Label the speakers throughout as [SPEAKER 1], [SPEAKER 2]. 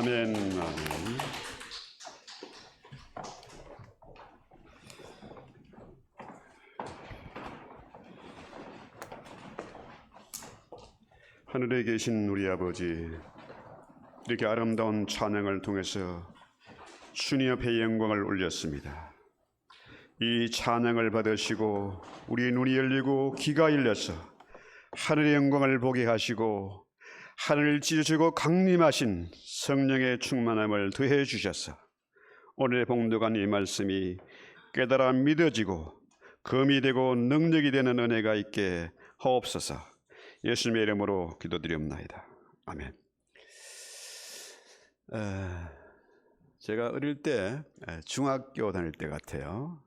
[SPEAKER 1] 아멘, 아멘. 하늘에 계신 우리 아버지, 이렇게 아름다운 찬양을 통해서 주님 앞에 영광을 올렸습니다. 이 찬양을 받으시고 우리 눈이 열리고 귀가 열려서 하늘의 영광을 보게 하시고 하늘을 찢어주고 강림하신 성령의 충만함을 더해 주셔서 오늘의 봉독한 이 말씀이 깨달아 믿어지고 검이 되고 능력이 되는 은혜가 있게 하옵소서. 예수님의 이름으로 기도드리옵나이다. 아멘. 제가 어릴 때 중학교 다닐 때 같아요.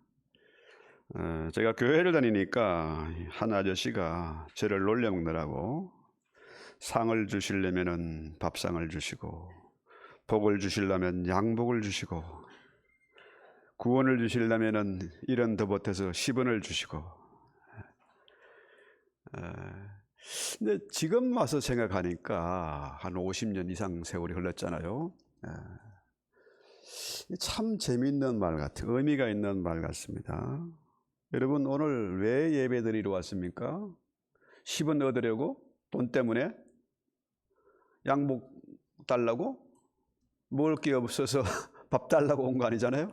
[SPEAKER 1] 제가 교회를 다니니까 한 아저씨가 저를 놀려먹느라고 상을 주시려면은 밥상을 주시고, 복을 주시려면 양복을 주시고, 구원을 주시려면은 1원 더 보태서 10원을 주시고. 근데 지금 와서 생각하니까 한 50년 이상 세월이 흘렀잖아요. 참 재미있는 말 같아요. 의미가 있는 말 같습니다. 여러분, 오늘 왜 예배 드리러 왔습니까? 10원 얻으려고? 돈 때문에? 양복 달라고? 먹을 게 없어서 밥 달라고 온 거 아니잖아요?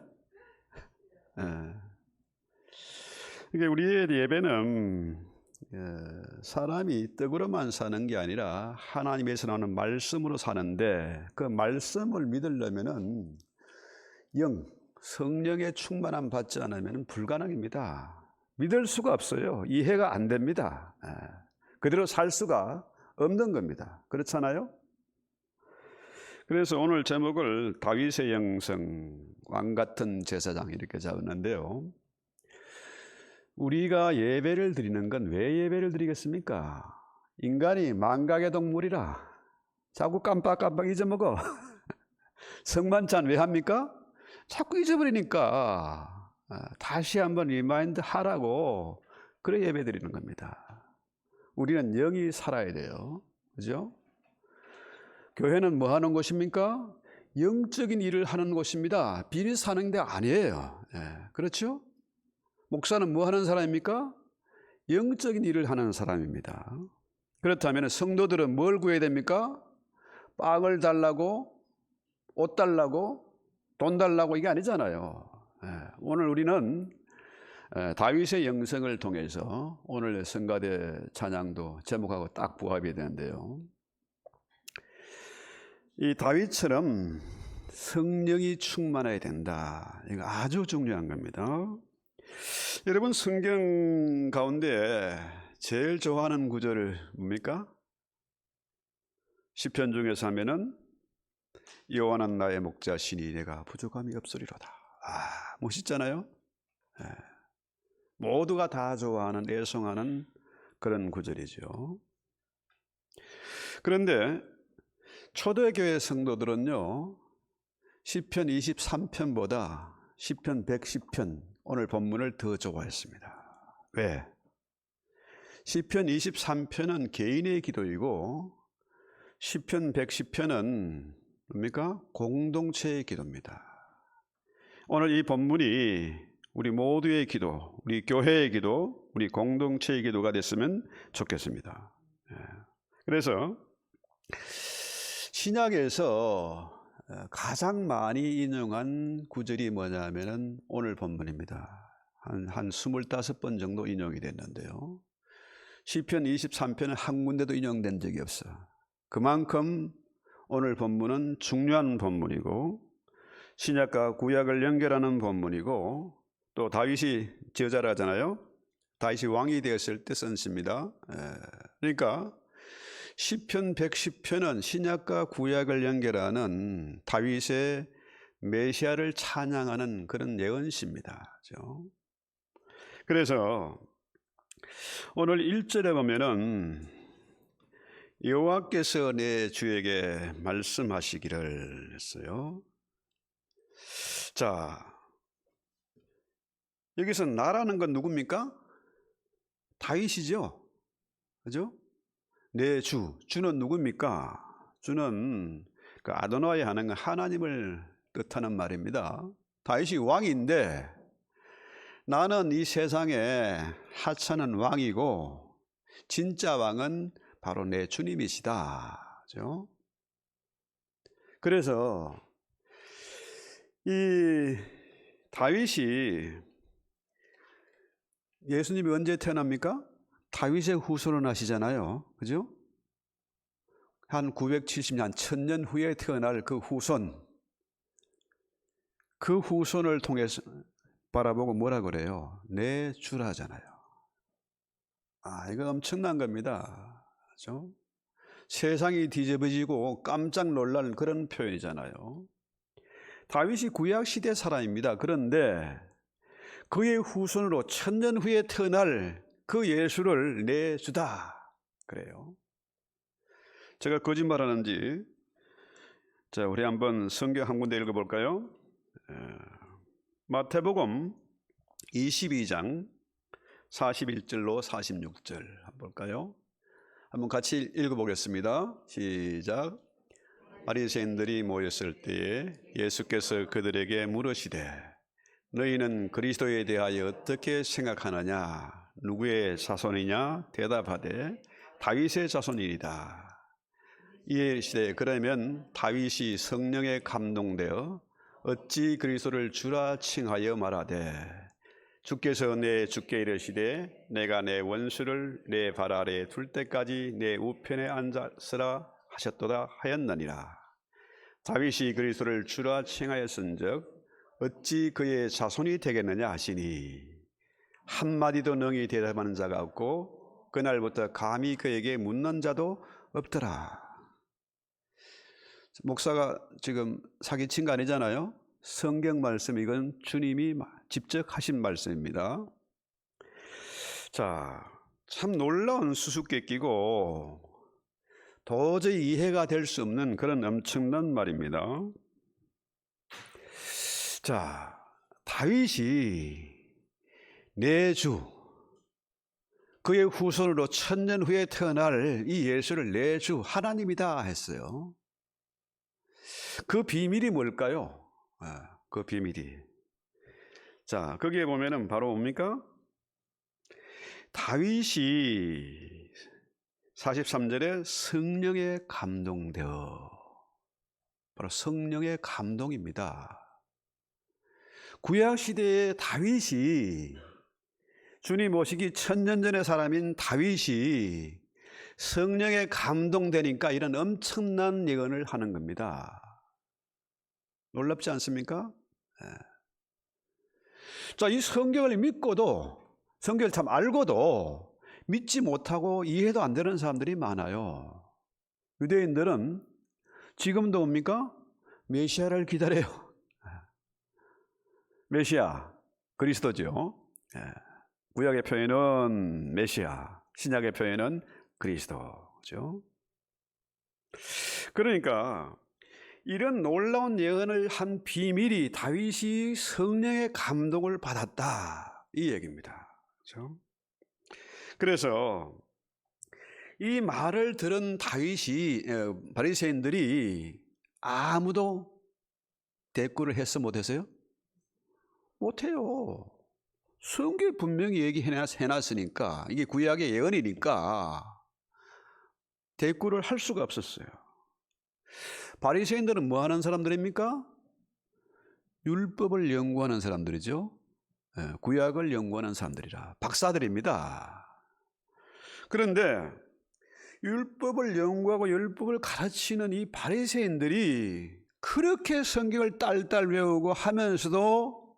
[SPEAKER 1] 그러니까 우리의 예배는 사람이 떡으로만 사는 게 아니라 하나님에서 나오는 말씀으로 사는데, 그 말씀을 믿으려면은 성령의 충만함 받지 않으면 불가능입니다. 믿을 수가 없어요. 이해가 안 됩니다. 그대로 살 수가 없는 겁니다. 그렇잖아요? 그래서 오늘 제목을 다윗의 영성, 왕같은 제사장 이렇게 잡았는데요. 우리가 예배를 드리는 건 왜 예배를 드리겠습니까? 인간이 망각의 동물이라 자꾸 깜빡깜빡 잊어먹어. 성만찬 왜 합니까? 자꾸 잊어버리니까 다시 한번 리마인드 하라고, 그래 예배 드리는 겁니다. 우리는 영이 살아야 돼요. 그죠? 교회는 뭐 하는 곳입니까? 영적인 일을 하는 곳입니다. 비리 사는 데 아니에요. 그렇죠? 목사는 뭐 하는 사람입니까? 영적인 일을 하는 사람입니다. 그렇다면 성도들은 뭘 구해야 됩니까? 빵을 달라고, 옷 달라고, 돈 달라고 이게 아니잖아요. 오늘 우리는 다윗의 영성을 통해서 오늘 성가대 찬양도 제목하고 딱 부합이 되는데요. 이 다윗처럼 성령이 충만해야 된다. 이거 아주 중요한 겁니다. 여러분, 성경 가운데 제일 좋아하는 구절 뭡니까? 시편 중에서 하면은 여호와는 나의 목자시니 내가 부족함이 없으리로다. 멋있잖아요. 모두가 다 좋아하는, 애송하는 그런 구절이죠. 그런데 초대교회 성도들은요, 시편 23편보다 시편 110편 오늘 본문을 더 좋아했습니다. 왜? 시편 23편은 개인의 기도이고 시편 110편은 뭡니까? 공동체의 기도입니다. 오늘 이 본문이 우리 모두의 기도, 우리 교회의 기도, 우리 공동체의 기도가 됐으면 좋겠습니다. 그래서 신약에서 가장 많이 인용한 구절이 뭐냐면은 오늘 본문입니다. 한 25번 정도 인용이 됐는데요. 시편 23편은 한 군데도 인용된 적이 없어. 그만큼 오늘 본문은 중요한 본문이고 신약과 구약을 연결하는 본문이고, 또 다윗이 저자를 하잖아요. 다윗이 왕이 되었을 때 쓴 시입니다. 그러니까 시편 110편은 신약과 구약을 연결하는 다윗의 메시아를 찬양하는 그런 예언시입니다. 그렇죠? 그래서 오늘 1절에 보면은 여호와께서 내 주에게 말씀하시기를 했어요. 자, 여기서 나라는 건 누굽니까? 다윗이죠. 그죠? 내 주는 누굽니까? 주는 그 아도나이 하는 건 하나님을 뜻하는 말입니다. 다윗이 왕인데 나는 이 세상에 하찮은 왕이고 진짜 왕은 바로 내 주님이시다. 그죠? 그래서 이 다윗이 예수님이 언제 태어납니까? 다윗의 후손을 나시잖아요. 그죠? 한 970년, 1000년 후에 태어날 그 후손, 그 후손을 통해서 바라보고 뭐라 그래요? 내 주라잖아요. 이거 엄청난 겁니다. 그죠? 세상이 뒤집어지고 깜짝 놀랄 그런 표현이잖아요. 다윗이 구약 시대 사람입니다. 그런데 그의 후손으로 1000년 후에 태어날 그 예수를 내 주다 그래요. 제가 거짓말하는지 자, 우리 한번 성경 한 군데 읽어볼까요? 마태복음 22장 41절로 46절 한번 볼까요? 한번 같이 읽어보겠습니다. 시작. 바리새인들이 모였을 때에 예수께서 그들에게 물으시되 너희는 그리스도에 대하여 어떻게 생각하느냐? 누구의 자손이냐? 대답하되 다윗의 자손이니이다. 이에 이르시되 그러면 다윗이 성령에 감동되어 어찌 그리스도를 주라 칭하여 말하되 주께서 내 주께 이르시되 내가 내 원수를 내 발 아래에 둘 때까지 내 우편에 앉았으라 하셨도다 하였느니라. 다윗이 그리스도를 주라 칭하였은즉 어찌 그의 자손이 되겠느냐 하시니 한마디도 능히 대답하는 자가 없고 그날부터 감히 그에게 묻는 자도 없더라. 목사가 지금 사기친 거 아니잖아요. 성경 말씀, 이건 주님이 직접 하신 말씀입니다. 자, 참 놀라운 수수께끼고 도저히 이해가 될 수 없는 그런 엄청난 말입니다. 자, 다윗이 내 주, 그의 후손으로 1000년 후에 태어날 이 예수를 내 주 하나님이다 했어요. 그 비밀이 뭘까요? 그 비밀이. 자, 거기에 보면은 바로 뭡니까? 다윗이 43절에 성령에 감동되어, 바로 성령의 감동입니다. 구약시대의 다윗이, 주님 오시기 1000년 전의 사람인 다윗이 성령에 감동되니까 이런 엄청난 예언을 하는 겁니다. 놀랍지 않습니까? 자, 이 성경을 믿고도, 성경을 참 알고도 믿지 못하고 이해도 안 되는 사람들이 많아요. 유대인들은 지금도 뭡니까? 메시아를 기다려요. 메시아, 그리스도죠. 구약의 표현은 메시아, 신약의 표현은 그리스도죠. 그러니까 이런 놀라운 예언을 한 비밀이 다윗이 성령의 감동을 받았다, 이 얘기입니다. 그렇죠? 그래서 이 말을 들은 다윗이, 바리새인들이 아무도 대꾸를 했어 못했어요? 못해요. 성경에 분명히 얘기해놨으니까, 이게 구약의 예언이니까 대꾸를 할 수가 없었어요. 바리새인들은 뭐 하는 사람들입니까? 율법을 연구하는 사람들이죠. 구약을 연구하는 사람들이라 박사들입니다. 그런데 율법을 연구하고 율법을 가르치는 이 바리새인들이 그렇게 성경을 딸딸 외우고 하면서도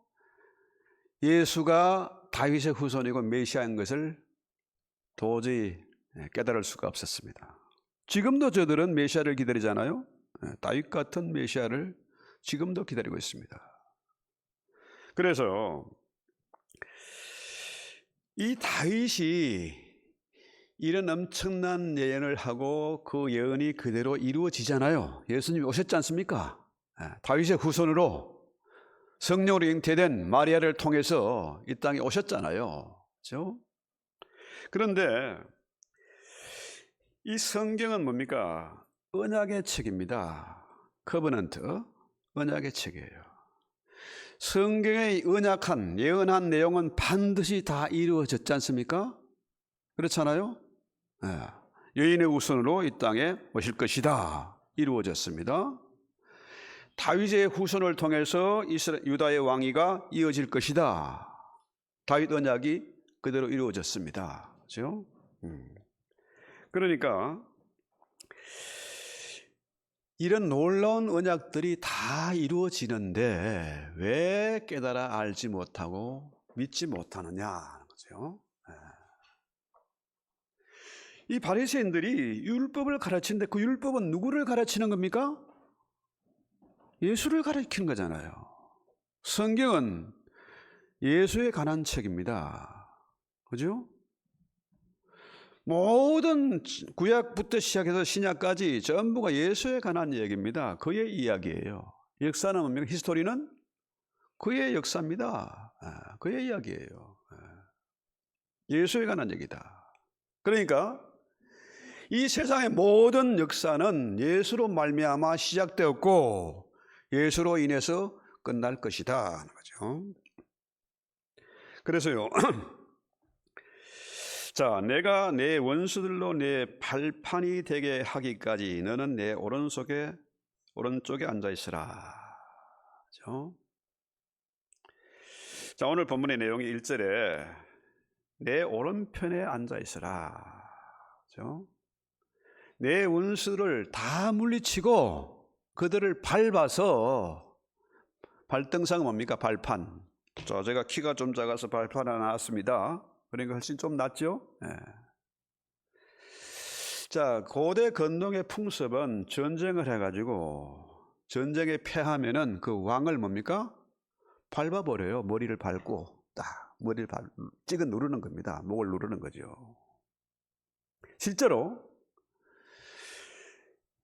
[SPEAKER 1] 예수가 다윗의 후손이고 메시아인 것을 도저히 깨달을 수가 없었습니다. 지금도 저들은 메시아를 기다리잖아요. 다윗 같은 메시아를 지금도 기다리고 있습니다. 그래서 이 다윗이 이런 엄청난 예언을 하고 그 예언이 그대로 이루어지잖아요. 예수님이 오셨지 않습니까? 다윗의 후손으로 성령으로 잉태된 마리아를 통해서 이 땅에 오셨잖아요. 그렇죠? 그런데 이 성경은 뭡니까? 언약의 책입니다. 커버넌트, 언약의 책이에요. 성경의 언약한 예언한 내용은 반드시 다 이루어졌지 않습니까? 그렇잖아요. 여인의 후손으로 이 땅에 오실 것이다. 이루어졌습니다. 다윗의 후손을 통해서 유다의 왕위가 이어질 것이다. 다윗 언약이 그대로 이루어졌습니다. 그렇죠? 그러니까 이런 놀라운 언약들이 다 이루어지는데 왜 깨달아 알지 못하고 믿지 못하느냐 거죠. 이 바리새인들이 율법을 가르치는데 그 율법은 누구를 가르치는 겁니까? 예수를 가르치는 거잖아요. 성경은 예수에 관한 책입니다. 그죠? 모든 구약부터 시작해서 신약까지 전부가 예수에 관한 얘기입니다. 그의 이야기예요. 역사는 뭡니까? 히스토리는 그의 역사입니다. 그의 이야기예요. 예수에 관한 얘기다. 그러니까 이 세상의 모든 역사는 예수로 말미암아 시작되었고 예수로 인해서 끝날 것이다 하는 거죠. 그래서요. 자, 내가 내 원수들로 내 발판이 되게 하기까지 너는 내 오른쪽에 앉아 있으라. 그렇죠? 자, 오늘 본문의 내용이 1절에 내 오른편에 앉아 있으라. 그렇죠? 내 원수를 다 물리치고 그들을 밟아서, 발등상은 뭡니까? 발판. 자, 제가 키가 좀 작아서 발판 하나 놨습니다. 그러니까 훨씬 좀 낫죠? 자, 고대 건동의 풍습은 전쟁을 해가지고 전쟁에 패하면은 그 왕을 뭡니까? 밟아버려요. 머리를 밟고 딱 머리를 찍어 누르는 겁니다. 목을 누르는 거죠. 실제로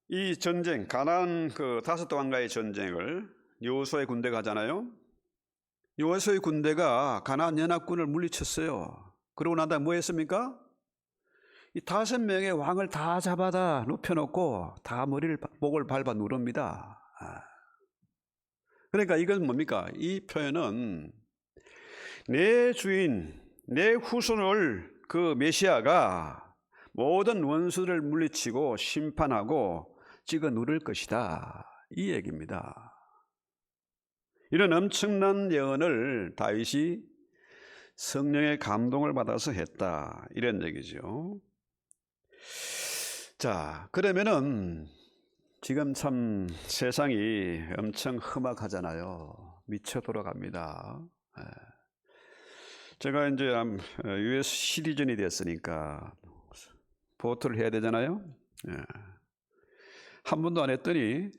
[SPEAKER 1] 이 전쟁, 가나안 그 다섯 왕과의 전쟁을 여호수아의 군대가 하잖아요. 여호수아의 군대가 가나안 연합군을 물리쳤어요. 그러고 난 다음에 뭐 했습니까? 이 5명의 왕을 다 잡아다 눕혀놓고 다 목을 밟아 누릅니다. 그러니까 이건 뭡니까? 이 표현은 내 주인, 내 후손을 그 메시아가 모든 원수를 물리치고 심판하고 찍어 누를 것이다. 이 얘기입니다. 이런 엄청난 예언을 다윗이 성령의 감동을 받아서 했다. 이런 얘기죠. 자, 그러면은 지금 참 세상이 엄청 험악하잖아요. 미쳐 돌아갑니다. 제가 이제 US 시티즌이 됐으니까 보트를 해야 되잖아요. 한 번도 안 했더니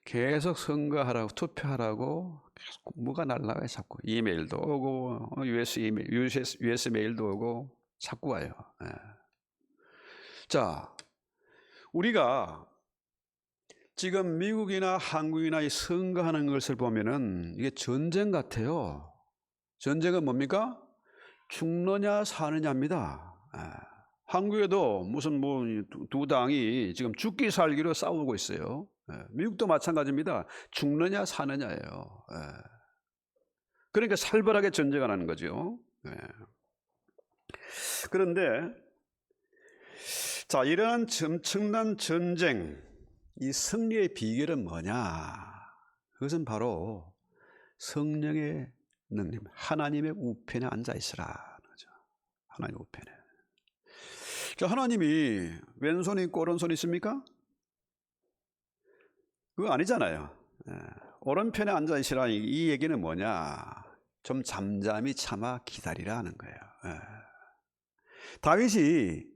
[SPEAKER 1] 계속 선거하라고, 투표하라고 계속 뭐가 날라가요. 자꾸 이메일도 오고 US 메일도 오고 자꾸 와요. 자, 우리가 지금 미국이나 한국이나 이 선거하는 것을 보면은 이게 전쟁 같아요. 전쟁은 뭡니까? 죽느냐 사느냐입니다. 한국에도 무슨 두 당이 지금 죽기 살기로 싸우고 있어요. 미국도 마찬가지입니다. 죽느냐 사느냐예요. 그러니까 살벌하게 전쟁을 하는 거죠. 그런데 자, 이러한 엄청난 전쟁, 이 승리의 비결은 뭐냐? 그것은 바로 성령의 능력, 하나님의 우편에 앉아 있으라. 하나님의 우편에. 자, 하나님이 왼손이 있고 오른손이 있습니까? 그거 아니잖아요. 오른편에 앉아 있으라. 이 얘기는 뭐냐? 좀 잠잠히 참아 기다리라 하는 거예요. 다윗이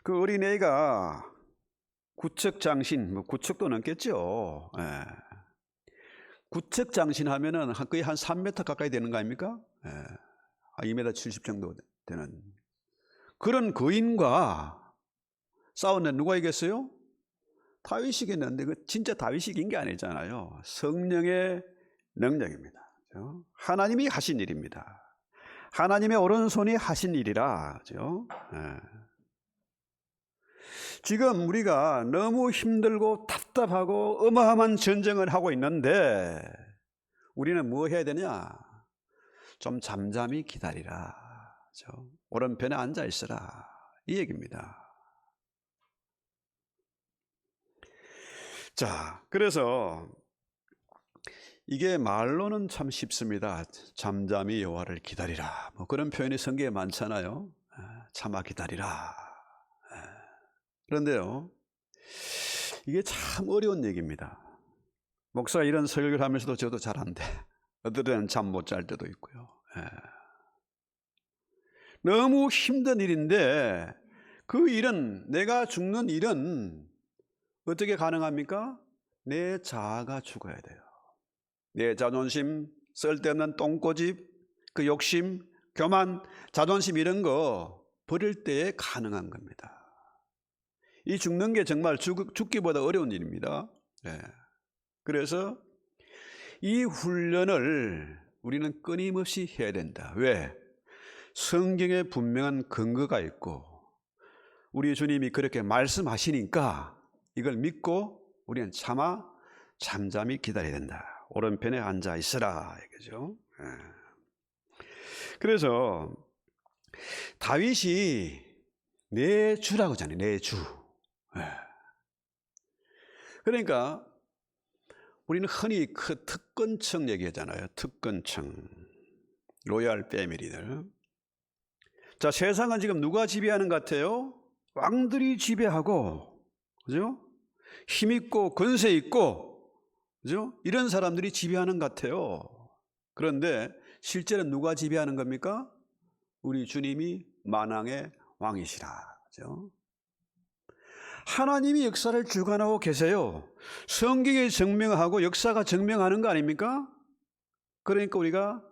[SPEAKER 1] 그 어린애가 구척장신, 구척도 넘겠죠. 구척장신 하면은 거의 한 3m 가까이 되는 거 아닙니까? 2m 70 정도 되는 그런 거인과 싸우는데 누가 이겼어요? 다윗이 이겼는데 그 진짜 다윗이 이긴 게 아니잖아요. 성령의 능력입니다. 하나님이 하신 일입니다. 하나님의 오른손이 하신 일이라. 그렇죠? 지금 우리가 너무 힘들고 답답하고 어마어마한 전쟁을 하고 있는데 우리는 뭐 해야 되냐? 좀 잠잠히 기다리라. 오른편에 앉아 있으라. 이 얘기입니다. 자, 그래서 이게 말로는 참 쉽습니다. 잠잠히 여호와를 기다리라. 뭐 그런 표현이 성경에 많잖아요. 참아 기다리라. 그런데요, 이게 참 어려운 얘기입니다. 목사가 이런 설교를 하면서도 저도 잘 안 돼. 어떨 때는 잠 못 잘 때도 있고요. 너무 힘든 일인데 그 일은, 내가 죽는 일은 어떻게 가능합니까? 내 자아가 죽어야 돼요. 내 자존심, 쓸데없는 똥꼬집, 그 욕심, 교만, 자존심 이런 거 버릴 때에 가능한 겁니다. 이 죽는 게 정말 죽기보다 어려운 일입니다. 그래서 이 훈련을 우리는 끊임없이 해야 된다. 왜? 성경에 분명한 근거가 있고 우리 주님이 그렇게 말씀하시니까 이걸 믿고 우리는 차마 잠잠히 기다려야 된다. 오른편에 앉아 있으라 이거죠. 그래서 다윗이 내 주라고 하잖아요. 내 주. 그러니까 우리는 흔히 그 특권층 얘기하잖아요. 특권층, 로얄 패밀리들. 자, 세상은 지금 누가 지배하는 것 같아요? 왕들이 지배하고, 그죠? 힘 있고 권세 있고, 그죠? 이런 사람들이 지배하는 것 같아요. 그런데 실제로 누가 지배하는 겁니까? 우리 주님이 만왕의 왕이시라. 그죠? 하나님이 역사를 주관하고 계세요. 성경에 증명하고 역사가 증명하는 거 아닙니까? 그러니까 우리가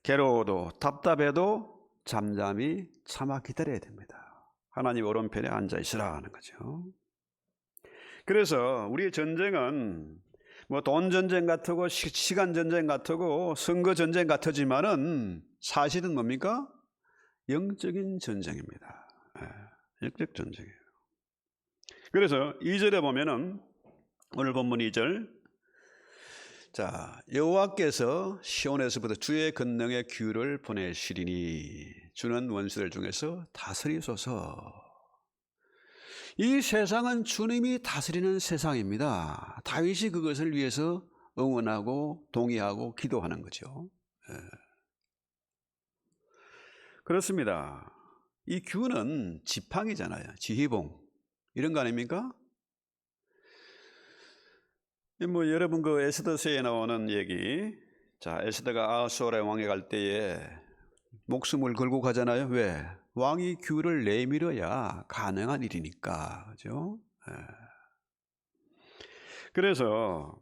[SPEAKER 1] 괴로워도 답답해도 잠잠히 참아 기다려야 됩니다. 하나님 오른편에 앉아 있으라 하는 거죠. 그래서 우리의 전쟁은 뭐 돈 전쟁 같고 시간 전쟁 같고 선거 전쟁 같지만은 사실은 뭡니까? 영적인 전쟁입니다. 영적 전쟁이에요. 그래서 2절에 보면은 오늘 본문 2절, 자, 여호와께서 시온에서부터 주의 권능의 규를 보내시리니 주는 원수들 중에서 다스리소서. 이 세상은 주님이 다스리는 세상입니다. 다윗이 그것을 위해서 응원하고 동의하고 기도하는 거죠. 그렇습니다. 이 규는 지팡이잖아요. 지휘봉 이런 거 아닙니까? 뭐 여러분 그 에스더서에 나오는 얘기, 자, 에스더가 아수르의 왕에 갈 때에 목숨을 걸고 가잖아요. 왜? 왕이 규를 내밀어야 가능한 일이니까, 그죠? 그래서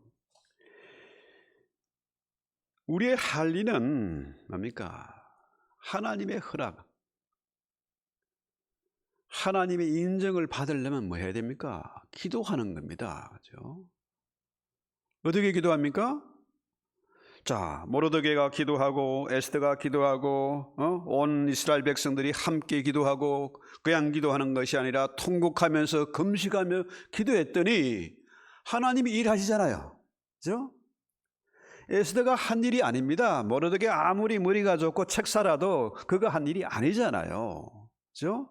[SPEAKER 1] 우리의 할 일은 뭡니까? 하나님의 허락, 하나님의 인정을 받으려면 뭐 해야 됩니까? 기도하는 겁니다, 그죠? 어떻게 기도합니까? 자, 모르드게가 기도하고 에스더가 기도하고 온 이스라엘 백성들이 함께 기도하고 그냥 기도하는 것이 아니라 통곡하면서 금식하며 기도했더니 하나님이 일하시잖아요. 그죠? 에스더가 한 일이 아닙니다. 모르드게 아무리 머리가 좋고 책사라도 그거 한 일이 아니잖아요. 그죠?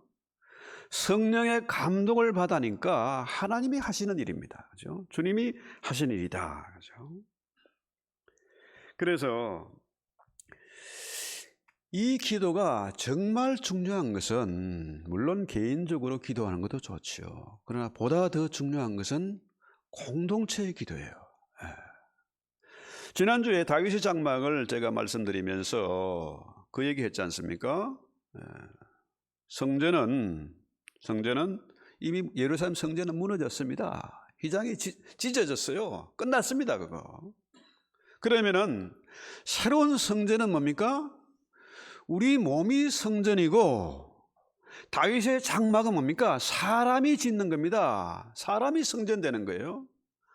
[SPEAKER 1] 성령의 감동을 받으니까 하나님이 하시는 일입니다. 그죠? 주님이 하시는 일이다. 그죠? 그래서 이 기도가 정말 중요한 것은 물론 개인적으로 기도하는 것도 좋죠. 그러나 보다 더 중요한 것은 공동체의 기도예요. 지난주에 다윗의 장막을 제가 말씀드리면서 그 얘기 했지 않습니까? 성전은 이미 예루살렘 성전은 무너졌습니다. 휘장이 찢어졌어요. 끝났습니다, 그거. 그러면은 새로운 성전은 뭡니까? 우리 몸이 성전이고 다윗의 장막은 뭡니까? 사람이 짓는 겁니다. 사람이 성전되는 거예요.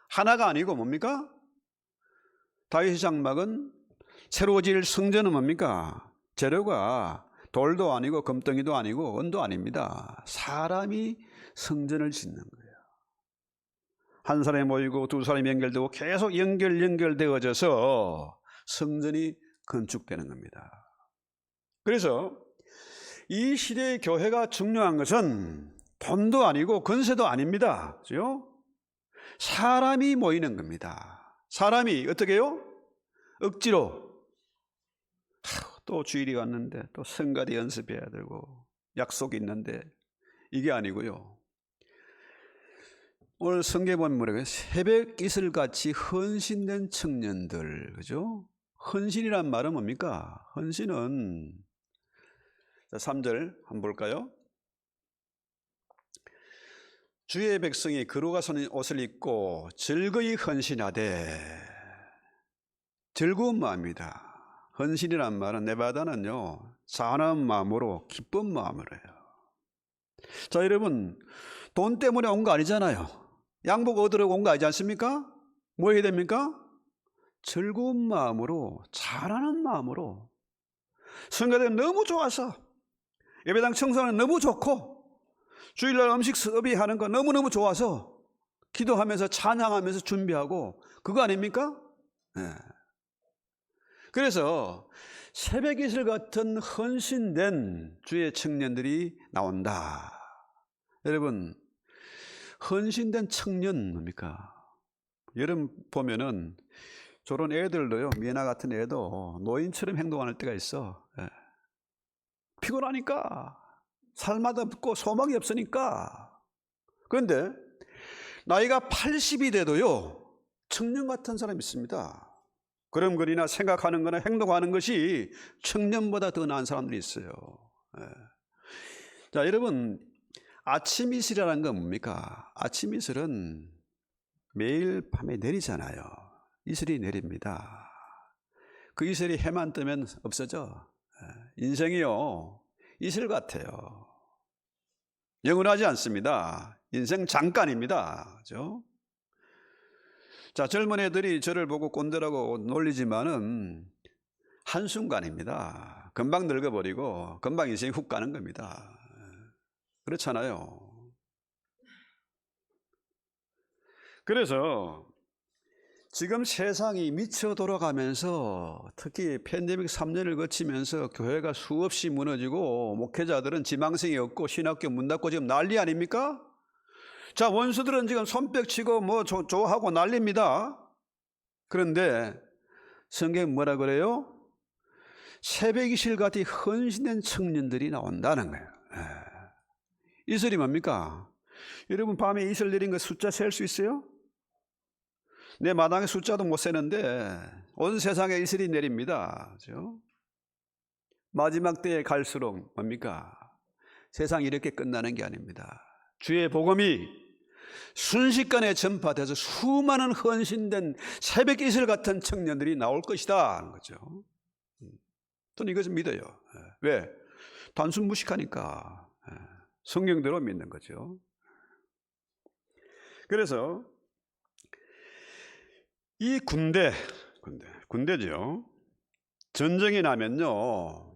[SPEAKER 1] 하나가 아니고 뭡니까? 다윗의 장막은 새로 지을 성전은 뭡니까? 재료가 돌도 아니고 금덩이도 아니고 은도 아닙니다. 사람이 성전을 짓는 거예요. 한 사람이 모이고 두 사람이 연결되고 계속 연결되어져서 성전이 건축되는 겁니다. 그래서 이 시대의 교회가 중요한 것은 돈도 아니고 건세도 아닙니다. 그렇죠? 사람이 모이는 겁니다. 사람이 어떻게 해요? 억지로 또 주일이 왔는데 또 성가대 연습해야 되고 약속이 있는데 이게 아니고요. 오늘 성경에 보면 뭐라고요? 새벽 이슬같이 헌신된 청년들, 그죠? 헌신이란 말은 뭡니까? 헌신은 3절 한번 볼까요? 주의 백성이 거룩한 옷을 입고 즐거이 헌신하되, 즐거운 마음이다. 헌신이란 말은 네바다는요, 사나운 마음으로 기쁜 마음으로 해요. 자, 여러분, 돈 때문에 온 거 아니잖아요. 양복 얻으러 온 거 아니지 않습니까? 뭐 해야 됩니까? 즐거운 마음으로, 잘하는 마음으로. 성가대는 너무 좋아서, 예배당 청소하는 너무 좋고, 주일날 음식 서비하는 거 너무너무 좋아서 기도하면서 찬양하면서 준비하고, 그거 아닙니까? 네. 그래서 새벽 이슬 같은 헌신된 주의 청년들이 나온다. 여러분, 헌신된 청년 뭡니까? 여러분 보면은 저런 애들도요, 미나 같은 애도 노인처럼 행동할 때가 있어. 네. 피곤하니까, 살맛 없고 소망이 없으니까. 그런데 나이가 80이 돼도요, 청년 같은 사람이 있습니다. 걸음걸이나 생각하는 거나 행동하는 것이 청년보다 더 나은 사람들이 있어요. 네. 자, 여러분, 아침 이슬이라는 건 뭡니까? 아침 이슬은 매일 밤에 내리잖아요. 이슬이 내립니다. 그 이슬이 해만 뜨면 없어져. 인생이요, 이슬 같아요. 영원하지 않습니다. 인생 잠깐입니다. 그죠? 자, 젊은 애들이 저를 보고 꼰대라고 놀리지만은 한순간입니다. 금방 늙어버리고 금방 인생이 훅 가는 겁니다. 그렇잖아요. 그래서 지금 세상이 미쳐 돌아가면서 특히 팬데믹 3년을 거치면서 교회가 수없이 무너지고 목회자들은 지망생이 없고 신학교 문 닫고 지금 난리 아닙니까? 자, 원수들은 지금 손뼉치고 뭐 좋아하고 난립니다. 그런데 성경에 뭐라 그래요? 새벽 이슬같이 헌신된 청년들이 나온다는 거예요. 이슬이 뭡니까? 여러분, 밤에 이슬 내린 거 숫자 셀 수 있어요? 내 마당에 숫자도 못 세는데 온 세상에 이슬이 내립니다. 그렇죠? 마지막 때에 갈수록 뭡니까? 세상이 이렇게 끝나는 게 아닙니다. 주의 복음이 순식간에 전파돼서 수많은 헌신된 새벽 이슬 같은 청년들이 나올 것이다 하는 거죠. 저는 이것을 믿어요. 왜? 단순 무식하니까. 성경대로 믿는 거죠. 그래서 이 군대죠. 전쟁이 나면요,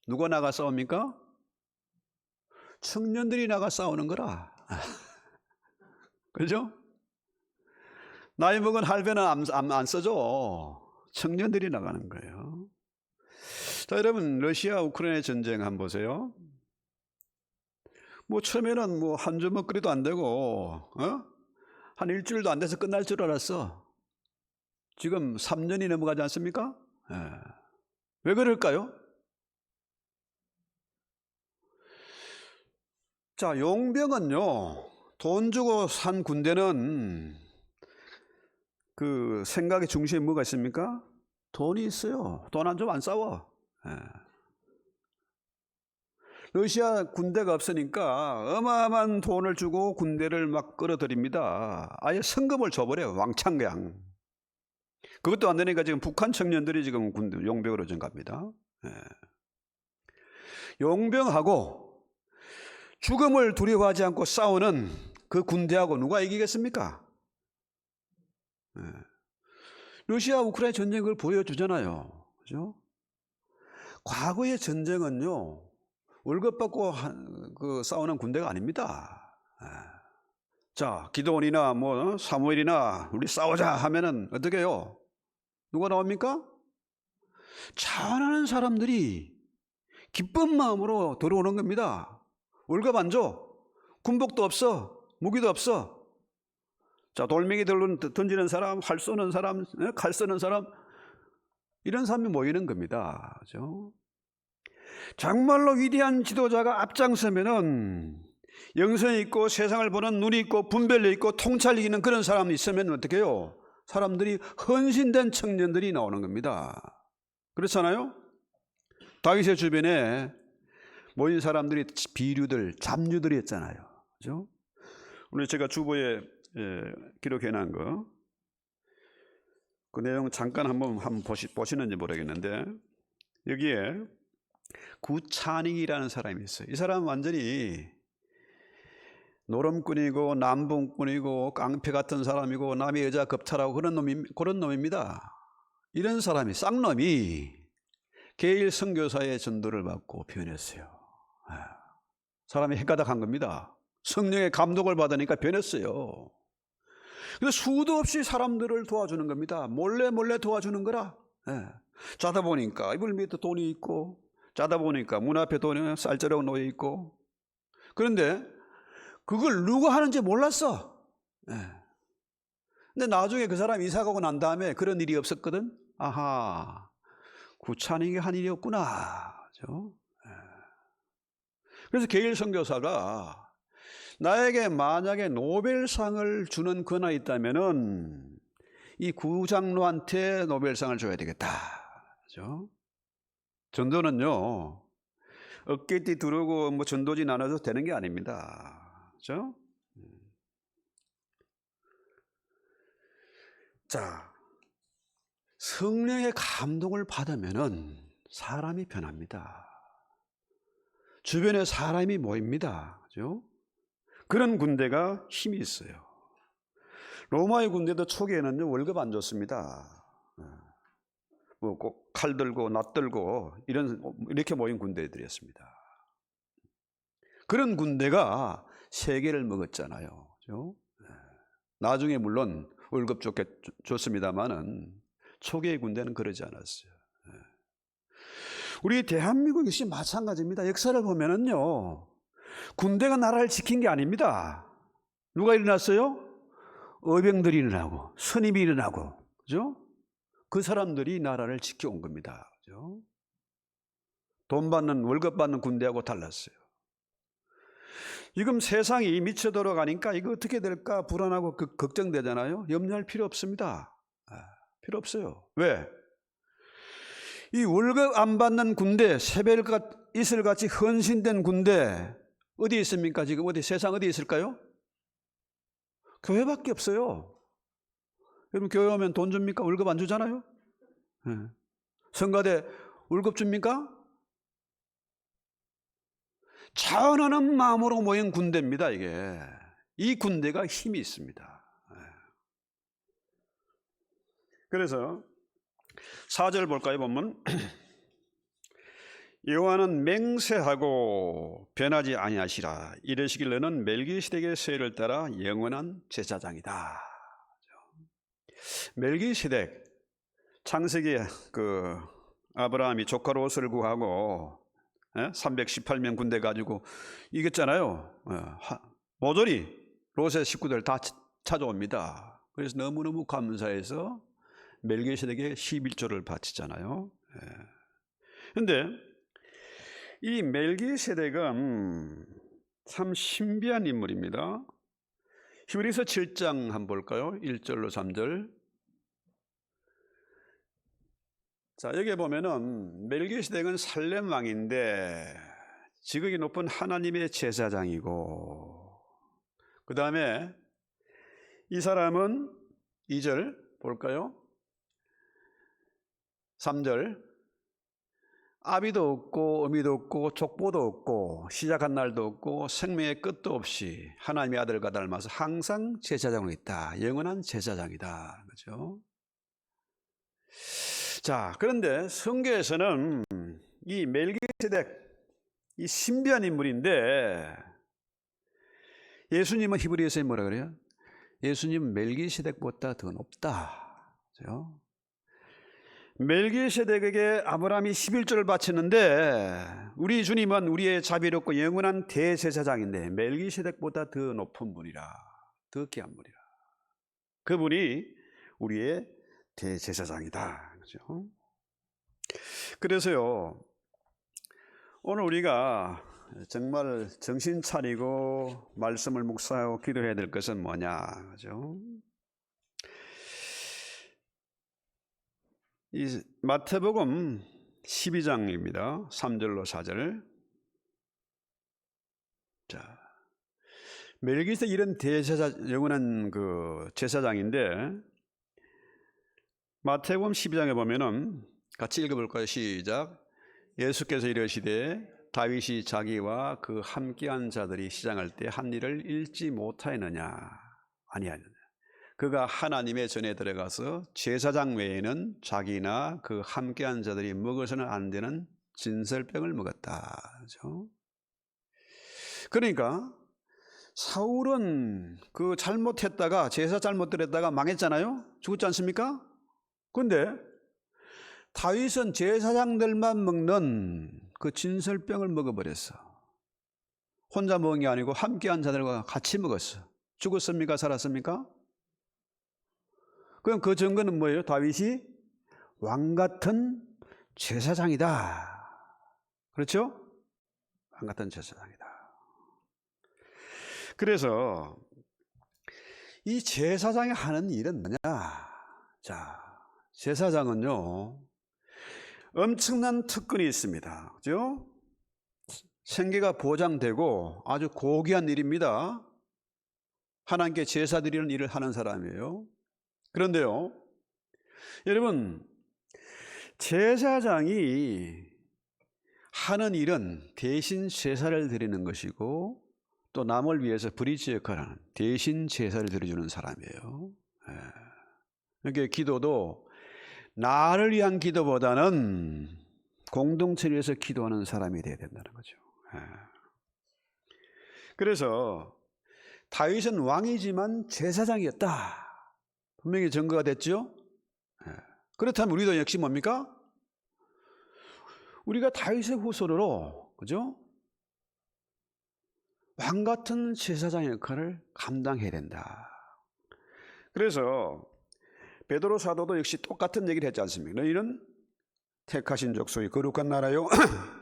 [SPEAKER 1] 누가 나가 싸웁니까? 청년들이 나가 싸우는 거라. 그죠? 나이 먹은 할배는 안 써줘. 청년들이 나가는 거예요. 자, 여러분, 러시아 우크라이나 전쟁 한번 보세요. 뭐 처음에는 뭐 한 주먹 거리도 안 되고, 한 일주일도 안 돼서 끝날 줄 알았어. 지금 3년이 넘어가지 않습니까? 왜 그럴까요? 자, 용병은요, 돈 주고 산 군대는 그 생각의 중심에 뭐가 있습니까? 돈이 있어요. 돈 안 주면 안 싸워. 러시아 군대가 없으니까 어마어마한 돈을 주고 군대를 막 끌어들입니다. 아예 성금을 줘버려요. 왕창 그냥. 그것도 안 되니까 지금 북한 청년들이 지금 군대 용병으로 전갑니다. 용병하고 죽음을 두려워하지 않고 싸우는 그 군대하고 누가 이기겠습니까? 러시아 우크라이나 전쟁을 보여주잖아요. 그죠? 과거의 전쟁은요, 월급 받고 싸우는 군대가 아닙니다. 자, 기도원이나 뭐 사무엘이나 우리 싸우자 하면은 어떻게 해요? 누가 나옵니까? 자원하는 사람들이 기쁜 마음으로 들어오는 겁니다. 월급 안 줘. 군복도 없어. 무기도 없어. 자, 돌멩이 던지는 사람, 활 쏘는 사람, 칼 쓰는 사람, 이런 사람이 모이는 겁니다. 그죠? 정말로 위대한 지도자가 앞장서면은 영성이 있고 세상을 보는 눈이 있고 분별력 있고 통찰력 있는 그런 사람이 있으면 어떻게 해요? 사람들이 헌신된 청년들이 나오는 겁니다. 그렇잖아요? 다윗의 주변에 모인 사람들이 비류들, 잡류들이었잖아요. 그죠? 오늘 제가 주보에 기록해 놓은 거, 그 내용 잠깐 한번 보시는지 모르겠는데, 여기에 구찬익이라는 사람이 있어요. 이 사람은 완전히 노름꾼이고 남봉꾼이고 깡패 같은 사람이고 남의 여자 겁탈하고 그런 놈입니다. 이런 사람이, 쌍놈이 개일 선교사의 전도를 받고 변했어요. 사람이 헷가닥한 겁니다. 성령의 감독을 받으니까 변했어요. 그래서 수도 없이 사람들을 도와주는 겁니다. 몰래 도와주는 거라. 자다 보니까 이불 밑에 돈이 있고, 자다 보니까 문 앞에 돈이 쌀자루가 놓여 있고. 그런데 그걸 누가 하는지 몰랐어. 근데 나중에 그 사람 이사 가고 난 다음에 그런 일이 없었거든. 아하, 구찬익이 한 일이었구나. 그렇죠? 그래서 게일 선교사가 나에게 만약에 노벨상을 주는 권한이 있다면은 이 구장로한테 노벨상을 줘야 되겠다. 그렇죠? 전도는요, 어깨띠 두르고 뭐 전도지 나눠서 되는 게 아닙니다. 그렇죠? 자, 성령의 감동을 받으면은 사람이 변합니다. 주변에 사람이 모입니다. 그죠? 그런 군대가 힘이 있어요. 로마의 군대도 초기에는요, 월급 안 줬습니다. 뭐 꼭 칼 들고 낫 들고 이렇게 모인 군대들이었습니다. 그런 군대가 세계를 먹었잖아요. 그죠? 나중에 물론 월급 좋게 줬습니다만은 초기의 군대는 그러지 않았어요. 우리 대한민국 역시 마찬가지입니다. 역사를 보면은요, 군대가 나라를 지킨 게 아닙니다. 누가 일어났어요? 의병들이 일어나고 선임이 일어나고, 그죠? 그 사람들이 나라를 지켜온 겁니다. 그죠? 돈 받는, 월급 받는 군대하고 달랐어요. 지금 세상이 미쳐 돌아가니까 이거 어떻게 될까 불안하고 걱정되잖아요. 염려할 필요 없습니다. 필요 없어요. 왜? 이 월급 안 받는 군대, 이슬같이 헌신된 군대 어디 있습니까? 지금 세상 어디 있을까요? 교회밖에 없어요. 여러분, 교회 오면 돈 줍니까? 월급 안 주잖아요. 성가대 월급 줍니까? 자원하는 마음으로 모인 군대입니다. 이게, 이 군대가 힘이 있습니다. 그래서 4절 볼까요? 보면 여호와는 맹세하고 변하지 아니하시라. 이르시길 너는 멜기세덱의 쇠를 따라 영원한 제사장이다. 멜기세덱, 창세기 아브라함이 조카 롯을 구하고 318명 군대 가지고 이겼잖아요. 모조리 롯의 식구들 다 찾아옵니다. 그래서 너무너무 감사해서 멜기세덱의 11조를 바치잖아요. 그런데 이 멜기세덱은 참 신비한 인물입니다. 히브리서 7장 한번 볼까요? 1절로 3절. 자, 여기 보면은 멜기세덱은 살렘 왕인데 지극히 높은 하나님의 제사장이고, 그 다음에 이 사람은 2절 볼까요? 3절. 아비도 없고 어미도 없고 족보도 없고 시작한 날도 없고 생명의 끝도 없이 하나님의 아들과 닮아서 항상 제사장으로 있다. 영원한 제사장이다. 그렇죠? 자, 그런데 성경에서는 이 멜기세덱, 이 신비한 인물인데 예수님은 히브리서에 뭐라 그래요? 예수님은 멜기세덱보다 더 높다. 그렇죠? 멜기세덱에게 아브라함이 11조를 바쳤는데 우리 주님은 우리의 자비롭고 영원한 대제사장인데 멜기세덱보다 더 높은 분이라, 더 귀한 분이라. 그분이 우리의 대제사장이다. 그렇죠? 그래서요, 오늘 우리가 정말 정신 차리고 말씀을 묵상하고 기도해야 될 것은 뭐냐, 그죠? 이 마태복음 12장입니다. 3절로 4절. 자, 멜기세덱 이런 영원한 그 제사장인데 마태복음 12장에 보면은 같이 읽어볼까요? 시작. 예수께서 이르시되 다윗이 자기와 그 함께한 자들이 시장할 때 한 일을 잃지 못하였느냐? 아니하느냐. 그가 하나님의 전에 들어가서 제사장 외에는 자기나 그 함께한 자들이 먹어서는 안 되는 진설병을 먹었다. 그렇죠? 그러니까 사울은 그 잘못했다가 제사 잘못 드렸다가 망했잖아요. 죽었지 않습니까? 그런데 다윗은 제사장들만 먹는 그 진설병을 먹어버렸어. 혼자 먹은 게 아니고 함께한 자들과 같이 먹었어. 죽었습니까? 살았습니까? 그럼 그 증거는 뭐예요? 다윗이 왕 같은 제사장이다. 그렇죠? 왕 같은 제사장이다. 그래서 이 제사장이 하는 일은 뭐냐? 자, 제사장은요, 엄청난 특권이 있습니다. 그죠? 생계가 보장되고 아주 고귀한 일입니다. 하나님께 제사 드리는 일을 하는 사람이에요. 그런데요, 여러분, 제사장이 하는 일은 대신 제사를 드리는 것이고 또 남을 위해서 브리지 역할을 하는 대신 제사를 드려주는 사람이에요. 그러니까 기도도 나를 위한 기도보다는 공동체를 위해서 기도하는 사람이 되어야 된다는 거죠. 그래서 다윗은 왕이지만 제사장이었다. 분명히 증거가 됐죠. 그렇다면 우리도 역시 뭡니까? 우리가 다윗의 후손으로, 그죠? 왕 같은 제사장의 역할을 감당해야 된다. 그래서 베드로 사도도 역시 똑같은 얘기를 했지 않습니까? 너희는 택하신 족속이 거룩한 나라요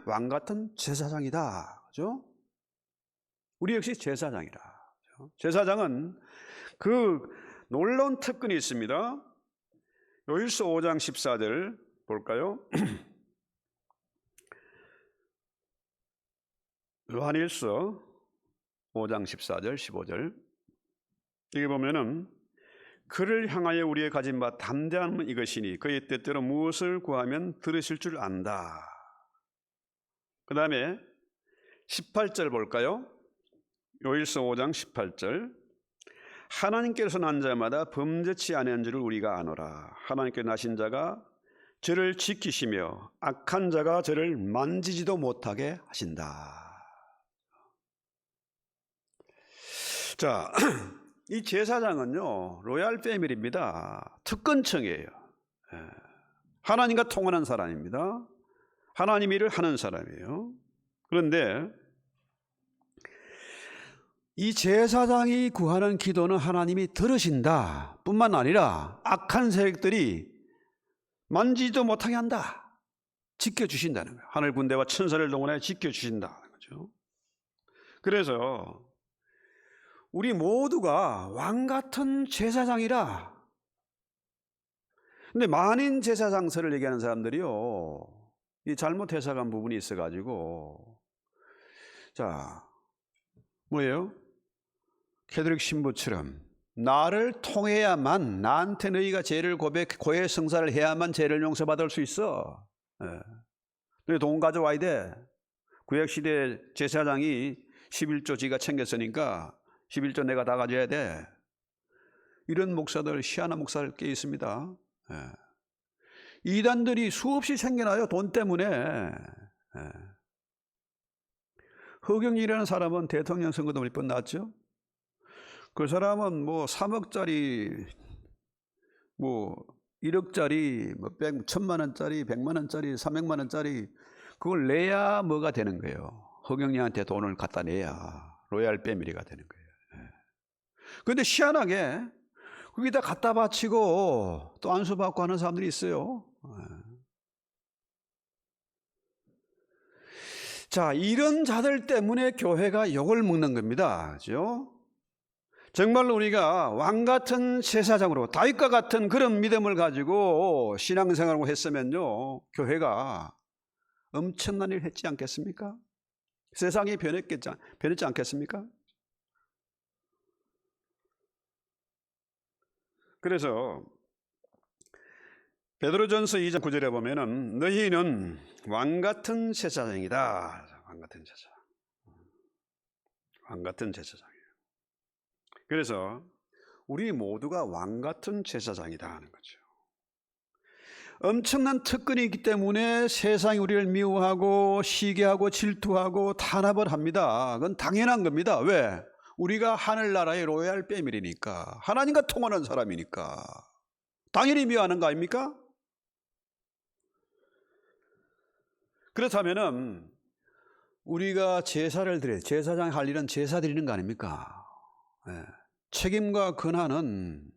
[SPEAKER 1] 왕 같은 제사장이다. 그죠? 우리 역시 제사장이다. 그죠? 제사장은 그 놀라운 특권이 있습니다. 요일서 5장 14절 볼까요? 요한일서 5장 14절 15절 여기 보면은 그를 향하여 우리의 가진 바 담대함은 이것이니 그의 뜻대로 무엇을 구하면 들으실 줄 안다. 그 다음에 18절 볼까요? 요일서 5장 18절 하나님께서 난 자마다 범죄치 아니한 줄을 우리가 아노라. 하나님께 나신 자가 저를 지키시며 악한 자가 저를 만지지도 못하게 하신다. 자, 이 제사장은요 로얄 패밀리입니다. 특권층이에요. 하나님과 통하는 사람입니다. 하나님 일을 하는 사람이에요. 그런데 이 제사장이 구하는 기도는 하나님이 들으신다 뿐만 아니라 악한 세력들이 만지지도 못하게 한다. 지켜주신다는 거예요. 하늘 군대와 천사를 동원해 지켜주신다는 거죠. 그래서 우리 모두가 왕 같은 제사장이라. 근데 만인 제사장설을 얘기하는 사람들이요, 이 잘못 해석한 부분이 있어가지고, 자, 뭐예요? 캐톨릭 신부처럼 나를 통해야만, 나한테 너희가 죄를 고해 성사를 해야만 죄를 용서받을 수 있어. 너희 돈 가져와야 돼. 구약시대 제사장이 11조 지가 챙겼으니까 11조 내가 다 가져야 돼. 이런 목사들, 희한한 목사들 꽤 있습니다. 이단들이 수없이 생겨나요. 돈 때문에. 허경일이라는 사람은 대통령 선거도 몇 번 나왔죠. 그 사람은 뭐 3억짜리, 뭐 1억짜리, 뭐 1,000만 원짜리, 100만 원짜리, 300만 원짜리 그걸 내야 뭐가 되는 거예요. 허경영한테 돈을 갖다 내야 로얄 패밀리가 되는 거예요. 그런데 희한하게 거기다 갖다 바치고 또 안수받고 하는 사람들이 있어요. 자, 이런 자들 때문에 교회가 욕을 먹는 겁니다. 그죠? 정말로 우리가 왕 같은 제사장으로 다윗과 같은 그런 믿음을 가지고 신앙생활을 했으면요, 교회가 엄청난 일을 했지 않겠습니까? 세상이 변했지 않겠습니까? 그래서 베드로전서 2장 9절에 보면은 너희는 왕 같은 제사장이다. 왕 같은 제사. 왕 같은 제사장이에요. 그래서 우리 모두가 왕 같은 제사장이다 하는 거죠. 엄청난 특권이 있기 때문에 세상이 우리를 미워하고 시기하고 질투하고 탄압을 합니다. 그건 당연한 겁니다. 왜? 우리가 하늘나라의 로얄 패밀리니까, 하나님과 통하는 사람이니까 당연히 미워하는 거 아닙니까? 그렇다면은 우리가 제사를 드려, 제사장이 할 일은 제사 드리는 거 아닙니까? 책임과 권한은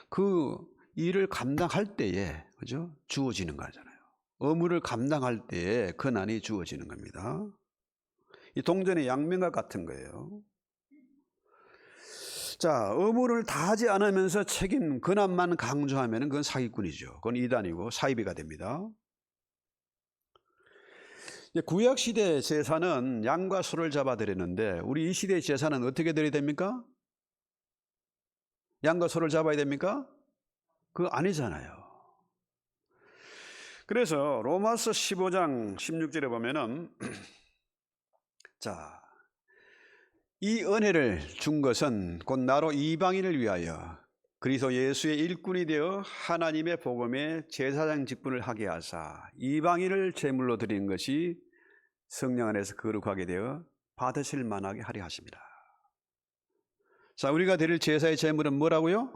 [SPEAKER 1] 그 일을 감당할 때에, 그죠? 주어지는 거잖아요. 의무를 감당할 때에 권한이 주어지는 겁니다. 이 동전의 양면과 같은 거예요. 자, 의무를 다하지 않으면서 책임, 권한만 강조하면 그건 사기꾼이죠. 그건 이단이고 사이비가 됩니다. 구약 시대 제사는 양과 소를 잡아 드렸는데 우리 이 시대 제사는 어떻게 드려야 됩니까? 양과 소를 잡아야 됩니까? 그거 아니잖아요. 그래서 로마서 15장 16절에 보면은 자, 이 은혜를 준 것은 곧 나로 이방인을 위하여 그리스도 예수의 일꾼이 되어 하나님의 복음의 제사장 직분을 하게 하사 이방인을 제물로 드리는 것이 성령 안에서 거룩하게 되어 받으실 만하게 하려 하십니다. 자, 우리가 드릴 제사의 제물은 뭐라고요?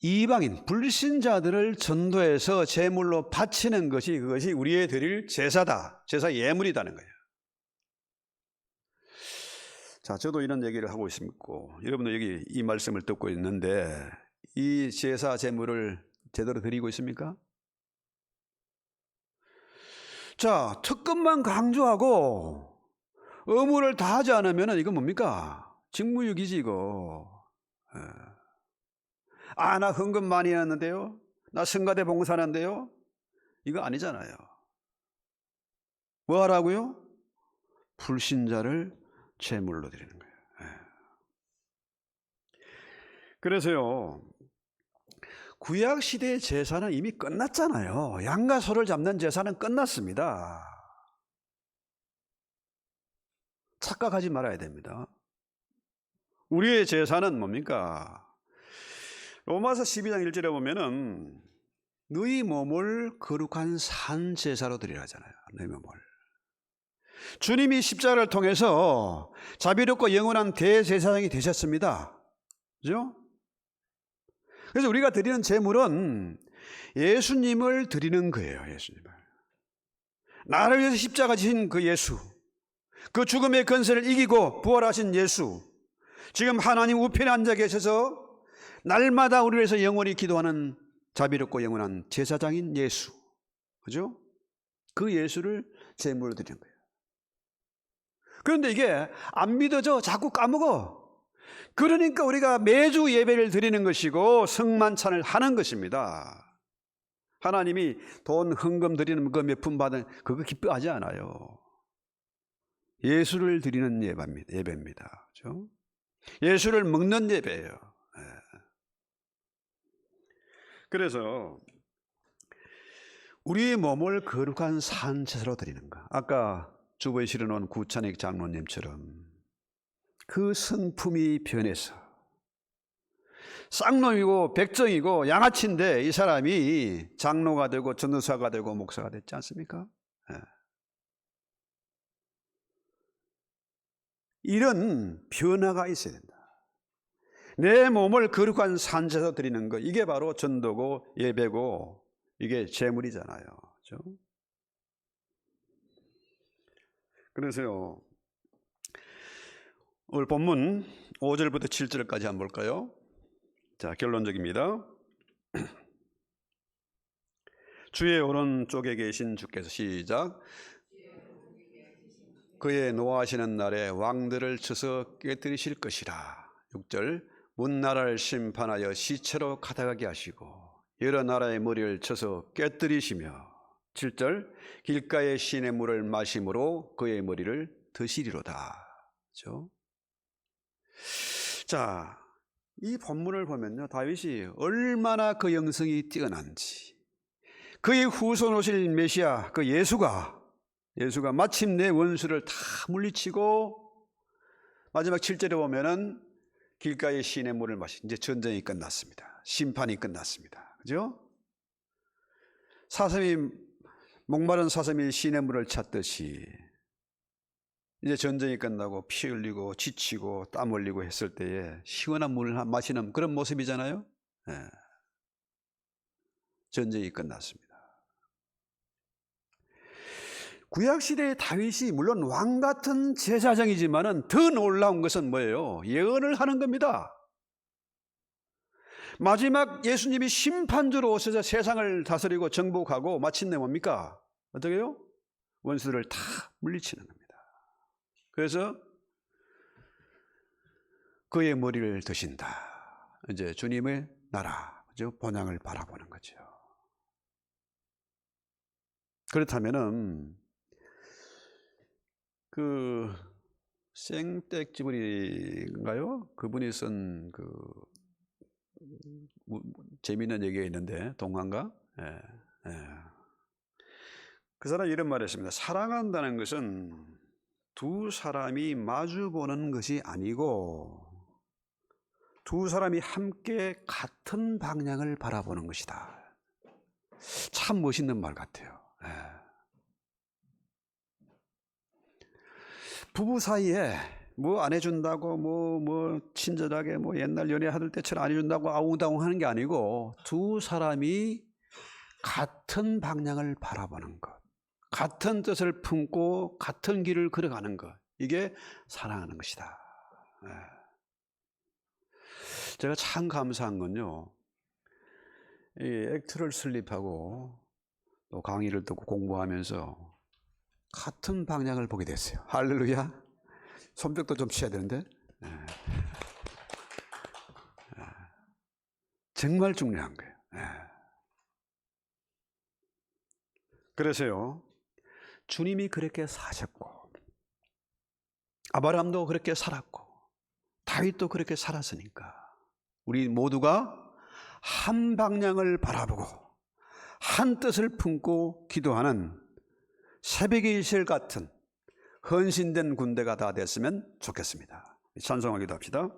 [SPEAKER 1] 이방인, 불신자들을 전도해서 제물로 바치는 것이 그것이 우리의 드릴 제사다. 제사 예물이라는 거예요. 자, 저도 이런 얘기를 하고 있고 여러분도 여기 이 말씀을 듣고 있는데 이 제사 제물을 제대로 드리고 있습니까? 자, 특권만 강조하고 의무를 다하지 않으면 이건 뭡니까? 직무유기지 이거. 아, 나 헌금 많이 했는데요, 나 성가대 봉사하는데요, 이거 아니잖아요. 뭐 하라고요? 불신자를 제물로 드리는 거예요. 그래서요, 구약 시대의 제사는 이미 끝났잖아요. 양과 소를 잡는 제사는 끝났습니다. 착각하지 말아야 됩니다. 우리의 제사는 뭡니까? 로마서 12장 1절에 보면은 너희 몸을 거룩한 산 제사로 드리라 하잖아요. 너희 몸을. 주님이 십자가를 통해서 자비롭고 영원한 대제사장이 되셨습니다. 그죠? 그래서 우리가 드리는 제물은 예수님을 드리는 거예요. 예수님을. 나를 위해서 십자가 지신 그 예수, 그 죽음의 권세를 이기고 부활하신 예수, 지금 하나님 우편에 앉아 계셔서 날마다 우리를 위해서 영원히 기도하는 자비롭고 영원한 제사장인 예수, 그죠? 그 예수를 제물로 드리는 거예요. 그런데 이게 안 믿어져. 자꾸 까먹어. 그러니까 우리가 매주 예배를 드리는 것이고 성만찬을 하는 것입니다. 하나님이 돈 헌금 드리는 그 몇 푼 받은 그거 기뻐하지 않아요. 예수를 드리는 예배입니다. 그렇죠? 예수를 먹는 예배예요. 그래서 우리의 몸을 거룩한 산제사로 드리는 것. 아까 주보에 실어놓은 구찬익 장로님처럼 그 성품이 변해서 쌍놈이고 백정이고 양아치인데 이 사람이 장로가 되고 전도사가 되고 목사가 됐지 않습니까? 이런 변화가 있어야 된다. 내 몸을 거룩한 산제로 드리는 것, 이게 바로 전도고 예배고 이게 제물이잖아요. 그렇죠? 그래서요, 오늘 본문 5절부터 7절까지 한번 볼까요? 자, 결론적입니다. 주의 오른쪽에 계신 주께서, 시작. 그의 노하시는 날에 왕들을 쳐서 깨뜨리실 것이라. 6절. 문나라를 심판하여 시체로 가다가게 하시고 여러 나라의 머리를 쳐서 깨뜨리시며. 7절. 길가의 시냇물을 마심으로 그의 머리를 드시리로다. 그렇죠? 자, 이 본문을 보면요, 다윗이 얼마나 그 영성이 뛰어난지, 그의 후손 오실 메시아 그 예수가 마침내 원수를 다 물리치고 마지막 7절에 보면은 길가의 시냇물을 마시, 이제 전쟁이 끝났습니다. 심판이 끝났습니다. 그죠? 목마른 사슴이 시냇물을 찾듯이 이제 전쟁이 끝나고 피 흘리고 지치고 땀 흘리고 했을 때에 시원한 물을 마시는 그런 모습이잖아요. 네. 전쟁이 끝났습니다. 구약시대의 다윗이 물론 왕같은 제사장이지만은 더 놀라운 것은 뭐예요? 예언을 하는 겁니다. 마지막 예수님이 심판주로 오셔서 세상을 다스리고 정복하고 마침내 뭡니까? 어떻게 해요? 원수들을 다 물리치는 겁니다. 그래서 그의 머리를 드신다. 이제 주님의 나라, 그죠? 본향을 바라보는 거죠. 그렇다면은 그 생텍쥐브리인가요? 그분이 쓴 그 재미있는 얘기가 있는데, 동화인가? 예, 예. 그 사람이 이런 말을 했습니다. 사랑한다는 것은 두 사람이 마주보는 것이 아니고 두 사람이 함께 같은 방향을 바라보는 것이다. 참 멋있는 말 같아요. 예. 부부 사이에 뭐 안 해준다고 뭐 친절하게 뭐 옛날 연애하던 때처럼 안 해준다고 아웅다웅 하는 게 아니고 두 사람이 같은 방향을 바라보는 것, 같은 뜻을 품고 같은 길을 걸어가는 것, 이게 사랑하는 것이다. 제가 참 감사한 건요, 이 액트를 설립하고 또 강의를 듣고 공부하면서 같은 방향을 보게 됐어요. 할렐루야. 손뼉도 좀 쳐야 되는데. 정말 중요한 거예요. 그래서요, 주님이 그렇게 사셨고 아브라함도 그렇게 살았고 다윗도 그렇게 살았으니까 우리 모두가 한 방향을 바라보고 한 뜻을 품고 기도하는 새벽의 이슬 같은 헌신된 군대가 다 됐으면 좋겠습니다. 찬송하기도 합시다.